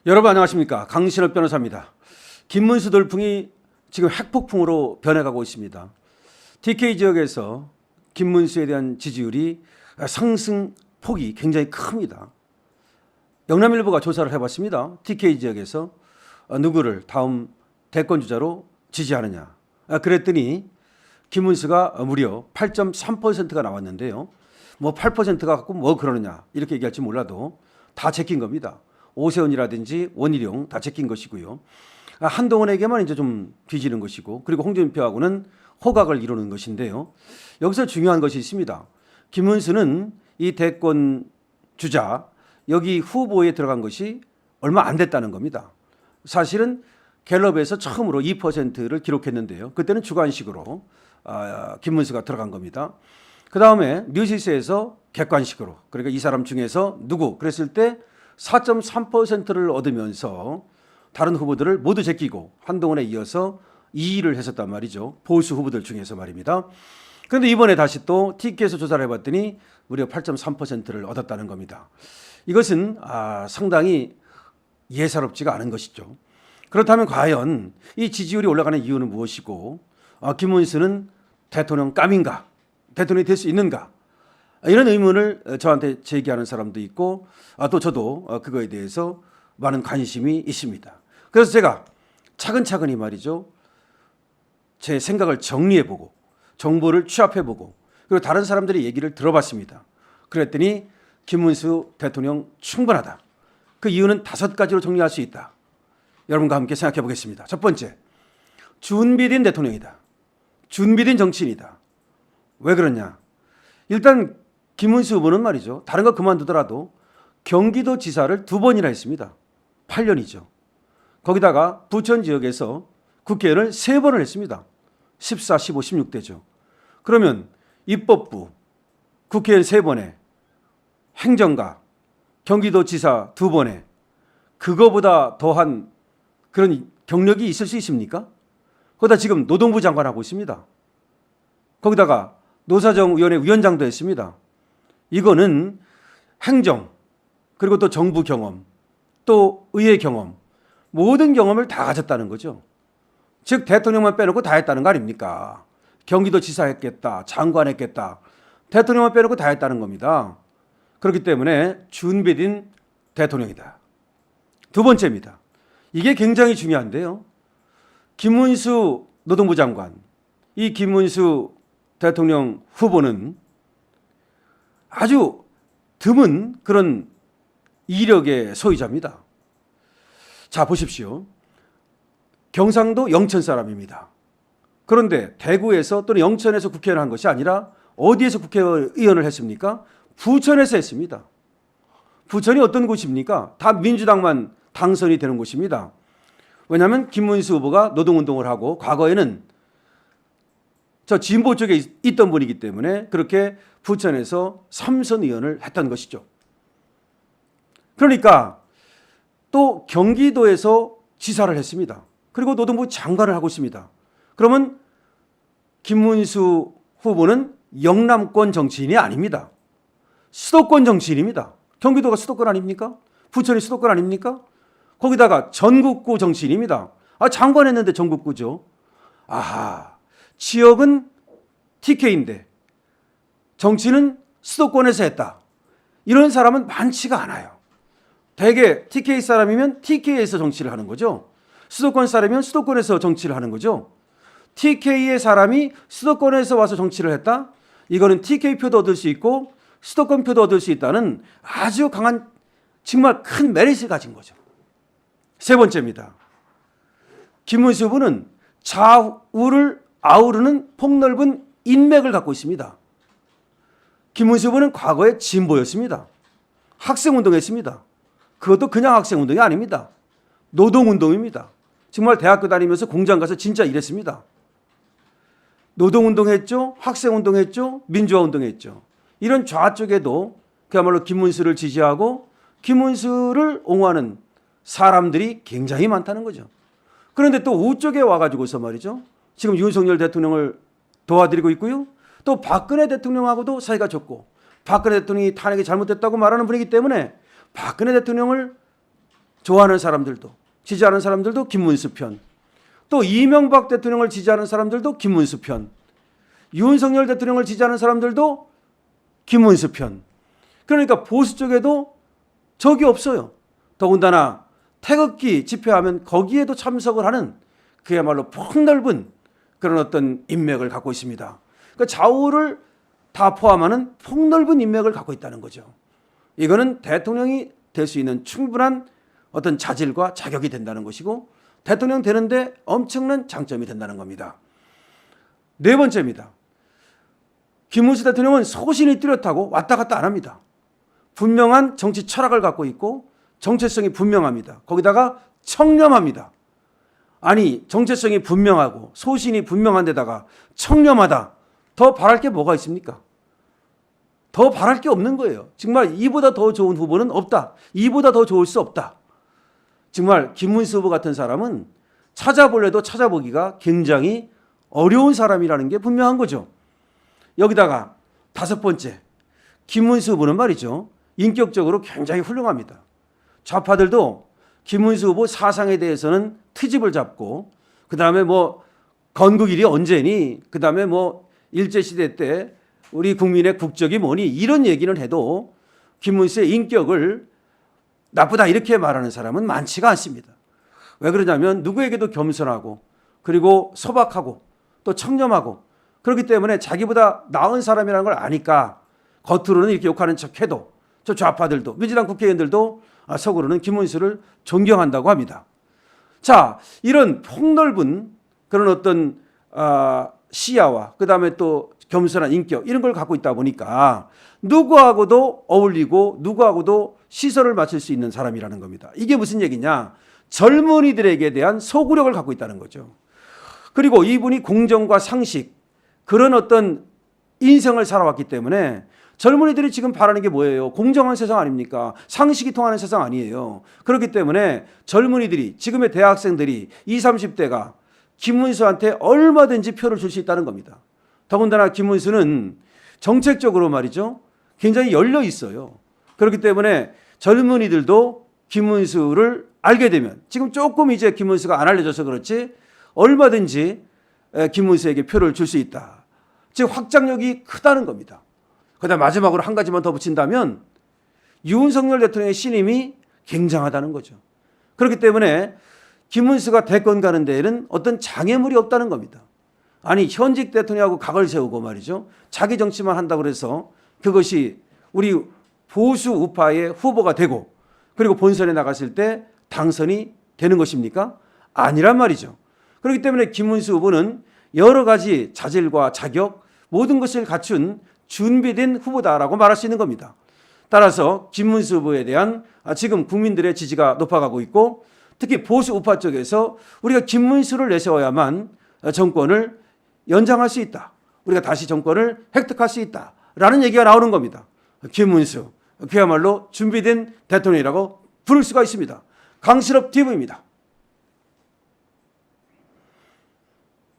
여러분 안녕하십니까? 강신업 변호사입니다. 김문수 돌풍이 지금 핵폭풍으로 변해가고 있습니다. TK 지역에서 김문수에 대한 지지율이 상승폭이 굉장히 큽니다. 영남일보가 조사를 해봤습니다. TK 지역에서 누구를 다음 대권주자로 지지하느냐. 그랬더니 김문수가 무려 8.3%가 나왔는데요. 뭐 8%가 갖고 뭐 그러느냐 이렇게 얘기할지 몰라도 다 제낀 겁니다. 오세훈이라든지 원희룡 다 제낀 것이고요. 한동훈에게만 이제 좀 뒤지는 것이고, 그리고 홍준표하고는 호각을 이루는 것인데요. 여기서 중요한 것이 있습니다. 김문수는 이 대권 주자 여기 후보에 들어간 것이 얼마 안 됐다는 겁니다. 사실은 갤럽에서 처음으로 2%를 기록했는데요. 그때는 주관식으로 김문수가 들어간 겁니다. 그 다음에 뉴시스에서 객관식으로, 그러니까 이 사람 중에서 누구 그랬을 때 4.3%를 얻으면서 다른 후보들을 모두 제끼고 한동훈에 이어서 2위를 했었단 말이죠. 보수 후보들 중에서 말입니다. 그런데 이번에 다시 또 TK에서 조사를 해봤더니 무려 8.3%를 얻었다는 겁니다. 이것은 상당히 예사롭지가 않은 것이죠. 그렇다면 과연 이 지지율이 올라가는 이유는 무엇이고, 김문수는 대통령 감인가, 대통령이 될 수 있는가, 이런 의문을 저한테 제기하는 사람도 있고, 또 저도 그거에 대해서 많은 관심이 있습니다. 그래서 제가 차근차근히 말이죠, 제 생각을 정리해보고 정보를 취합해보고 그리고 다른 사람들의 얘기를 들어봤습니다. 그랬더니 김문수 대통령 충분하다. 그 이유는 5가지로 정리할 수 있다. 여러분과 함께 생각해 보겠습니다. 첫 번째, 준비된 대통령이다. 준비된 정치인이다. 왜 그러냐? 일단 김문수 후보는 말이죠, 다른 거 그만두더라도 경기도지사를 2번이나 했습니다. 8년이죠. 거기다가 부천 지역에서 국회의원을 3번을 했습니다. 14, 15, 16대죠. 그러면 입법부 국회의원 3번에 행정가 경기도지사 2번에 그거보다 더한 그런 경력이 있을 수 있습니까? 거기다 지금 노동부 장관하고 있습니다. 거기다가 노사정위원회 위원장도 했습니다. 이거는 행정, 그리고 또 정부 경험, 또 의회 경험, 모든 경험을 다 가졌다는 거죠. 즉 대통령만 빼놓고 다 했다는 거 아닙니까? 경기도지사 했겠다, 장관 했겠다, 대통령만 빼놓고 다 했다는 겁니다. 그렇기 때문에 준비된 대통령이다. 두 번째입니다. 이게 굉장히 중요한데요. 김문수 노동부 장관, 이 김문수 대통령 후보는 아주 드문 그런 이력의 소유자입니다. 자, 보십시오. 경상도 영천 사람입니다. 그런데 대구에서 또는 영천에서 국회의원을 한 것이 아니라 어디에서 국회의원을 했습니까? 부천에서 했습니다. 부천이 어떤 곳입니까? 다 민주당만 당선이 되는 곳입니다. 왜냐하면 김문수 후보가 노동운동을 하고 과거에는 저 진보 쪽에 있던 분이기 때문에 그렇게 부천에서 3선 의원을 했던 것이죠. 그러니까 또 경기도에서 지사를 했습니다. 그리고 노동부 장관을 하고 있습니다. 그러면 김문수 후보는 영남권 정치인이 아닙니다. 수도권 정치인입니다. 경기도가 수도권 아닙니까? 부천이 수도권 아닙니까? 거기다가 전국구 정치인입니다. 장관 했는데 전국구죠. 아하, 지역은 TK인데 정치는 수도권에서 했다. 이런 사람은 많지가 않아요. 대개 TK 사람이면 TK에서 정치를 하는 거죠. 수도권 사람이면 수도권에서 정치를 하는 거죠. TK의 사람이 수도권에서 와서 정치를 했다? 이거는 TK 표도 얻을 수 있고 수도권 표도 얻을 수 있다는 아주 강한, 정말 큰 메리트를 가진 거죠. 세 번째입니다. 김문수 후보는 좌우를 아우르는 폭넓은 인맥을 갖고 있습니다. 김문수 후보는 과거에 진보였습니다. 학생운동했습니다. 그것도 그냥 학생운동이 아닙니다. 노동운동입니다. 정말 대학교 다니면서 공장 가서 진짜 일했습니다. 노동운동했죠. 학생운동했죠. 민주화운동했죠. 이런 좌쪽에도 그야말로 김문수를 지지하고 김문수를 옹호하는 사람들이 굉장히 많다는 거죠. 그런데 또 우쪽에 와가지고서 말이죠, 지금 윤석열 대통령을 도와드리고 있고요. 또 박근혜 대통령하고도 사이가 좋고, 박근혜 대통령이 탄핵이 잘못됐다고 말하는 분이기 때문에 박근혜 대통령을 좋아하는 사람들도, 지지하는 사람들도 김문수 편, 또 이명박 대통령을 지지하는 사람들도 김문수 편, 윤석열 대통령을 지지하는 사람들도 김문수 편. 그러니까 보수 쪽에도 적이 없어요. 더군다나 태극기 집회하면 거기에도 참석을 하는 그야말로 폭넓은 그런 어떤 인맥을 갖고 있습니다. 그러니까 좌우를 다 포함하는 폭넓은 인맥을 갖고 있다는 거죠. 이거는 대통령이 될 수 있는 충분한 어떤 자질과 자격이 된다는 것이고 대통령 되는데 엄청난 장점이 된다는 겁니다. 네 번째입니다. 김문수 대통령은 소신이 뚜렷하고 왔다 갔다 안 합니다. 분명한 정치 철학을 갖고 있고 정체성이 분명합니다. 거기다가 청렴합니다. 아니 정체성이 분명하고 소신이 분명한 데다가 청렴하다. 더 바랄 게 뭐가 있습니까? 더 바랄 게 없는 거예요. 정말 이보다 더 좋은 후보는 없다. 이보다 더 좋을 수 없다. 정말 김문수 후보 같은 사람은 찾아볼래도 찾아보기가 굉장히 어려운 사람이라는 게 분명한 거죠. 여기다가 다섯 번째, 김문수 후보는 말이죠. 인격적으로 굉장히 훌륭합니다. 좌파들도 김문수 후보 사상에 대해서는 트집을 잡고 그다음에 뭐 건국일이 언제니 그다음에 뭐 일제시대 때 우리 국민의 국적이 뭐니 이런 얘기는 해도 김문수의 인격을 나쁘다 이렇게 말하는 사람은 많지가 않습니다. 왜 그러냐면 누구에게도 겸손하고 그리고 소박하고 또 청렴하고 그렇기 때문에 자기보다 나은 사람이라는 걸 아니까 겉으로는 이렇게 욕하는 척해도 저 좌파들도 민주당 국회의원들도 속으로는 김문수를 존경한다고 합니다. 자, 이런 폭넓은 그런 어떤 시야와 그다음에 또 겸손한 인격 이런 걸 갖고 있다 보니까 누구하고도 어울리고 누구하고도 시선을 맞출 수 있는 사람이라는 겁니다. 이게 무슨 얘기냐? 젊은이들에게 대한 소구력을 갖고 있다는 거죠. 그리고 이분이 공정과 상식 그런 어떤 인생을 살아왔기 때문에 젊은이들이 지금 바라는 게 뭐예요? 공정한 세상 아닙니까? 상식이 통하는 세상 아니에요. 그렇기 때문에 젊은이들이 지금의 대학생들이 20, 30대가 김문수한테 얼마든지 표를 줄 수 있다는 겁니다. 더군다나 김문수는 정책적으로 말이죠. 굉장히 열려 있어요. 그렇기 때문에 젊은이들도 김문수를 알게 되면 지금 조금 이제 김문수가 안 알려져서 그렇지 얼마든지 김문수에게 표를 줄 수 있다. 즉 확장력이 크다는 겁니다. 그다음 마지막으로 한 가지만 더 붙인다면 윤석열 대통령의 신임이 굉장하다는 거죠. 그렇기 때문에 김문수가 대권 가는 데에는 어떤 장애물이 없다는 겁니다. 아니 현직 대통령하고 각을 세우고 말이죠. 자기 정치만 한다고 해서 그것이 우리 보수 우파의 후보가 되고 그리고 본선에 나갔을 때 당선이 되는 것입니까? 아니란 말이죠. 그렇기 때문에 김문수 후보는 여러 가지 자질과 자격 모든 것을 갖춘 준비된 후보다라고 말할 수 있는 겁니다. 따라서 김문수 후보에 대한 지금 국민들의 지지가 높아가고 있고 특히 보수 우파 쪽에서 우리가 김문수를 내세워야만 정권을 연장할 수 있다. 우리가 다시 정권을 획득할 수 있다라는 얘기가 나오는 겁니다. 김문수 그야말로 준비된 대통령이라고 부를 수가 있습니다. 강신업 TV입니다.